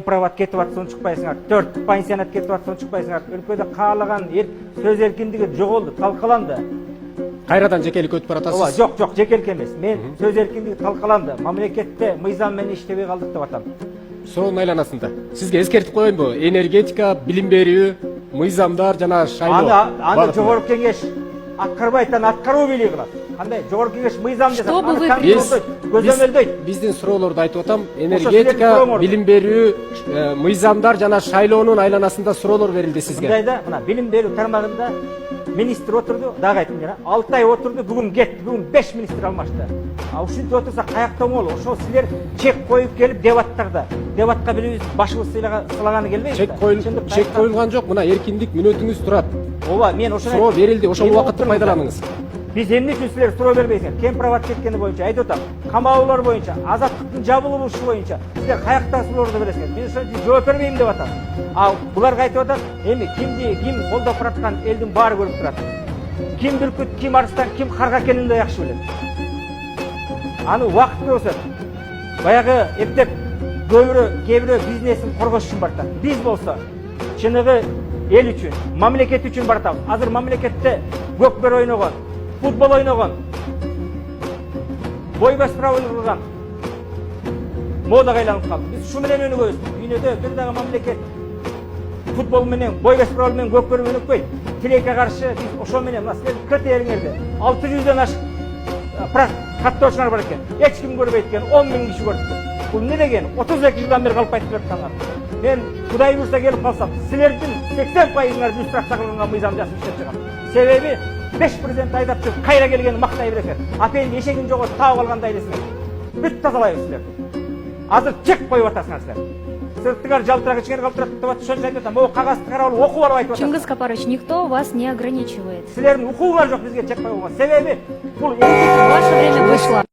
Прават кетіп атсын шықпайсыңар, 4 пансионат кетіп атсын шықпайсыңар. Өлкөдө каалаган сөз эркиндиги жоголду, талкаланды. Кайрадан жекелик өтүп баратасыз? Жок, жекелик эмес. Мен сөз эркиндиги талкаланды. Мамлекетте мыйзам менен иштебей калдык деп атам. Суроонун айланасында. Сизге эскертип коеюнбу? Энергетика, билим берүү, мыйзамдар жана шайлоо. Аны жогорку кеңеш аткарбайт, аткаруу бийлиги кылат. Кандай жогорку кеңеш мыйзам десе, көзөмөлдөйт. Биздин суроолорду айтып атам. Энергетика, билим берүү, мыйзамдар жана шайлоонун айланасында суроолор берилди сизге. Мындайда, мына билим берүү тармагында министр отурду, дагы айттым жана 6 ай отурду, бүгүн кетти, бүгүн 5 министр алмашты. Ушинтип отурса каякта оңол? Ошол силер чек коюп келип дебаттарда, дебатка билибиз башыбыз сылаганы келбейби? Чек коюлган жок, мына эркиндик мүнөтүңүз турат. Ооба, мен ошону суроо берилди, ошол убакытты пайдаланыңыз. Биз эмне үчүн силер суроо бербейсиңер? Кем прават кеткени боюнча айтып атам. Камаулар боюнча, азаттыктын жабылышы боюнча силер каякта суроолорду бересиңер? Биз ошого жооп бербейм деп атам. Ал буларга айтып атат, эми ким колдоп бараткан элдин баары көрүп турат. Ким бүркүт, ким арыстан, ким карга экенин да жакшы билет. Аны убакыт көрсөт. Баягы эптеп кээ бирөө бизнесин коргош үчүн баратат. Биз болсо чыныгы эл үчүн, мамлекет үчүн баратабыз. Азыр мамлекетте көкбөр ойногон, футбол ойногон, бойбас правил кылган модага айланып калды. Биз ушу менен өнүгөбүз. Дүйнөдө бир дагы мамлекет футбол менен, бойбас правил менен көкбөр өнүкпөйт. Тилекке каршы биз ошо менен мына силердин КТРиңерде 600дөн ашык каттоочуңар бар экен. Эч ким көрбөйт экен, 10 000 киши көрдүк. Бул не деген? 32 жылдан бери калып кайтып жаткандар. Мен Кудай буйрса келип калсам, силердин 80%ыңар иллюстрация кылган мыйзам жазып иштеп чыгам. Себеби 5% айдап чыгып кайра келгени мактай берет. Апенди эшегин жоготуп таап алгандай элесиңер. Бүт тазалайбыз силерди. Азыр чек коюп атасыңар силер. Сыртыңар жалтырак ичиңер калып турат деп ошону айтып атам. Могу кагазды карап алып окуп алып айтып атам. Чингиз Капарович, никто вас не ограничивает. Силердин укугуңар жок бизге чек коюуга. Себеби бул Ваше время вышло.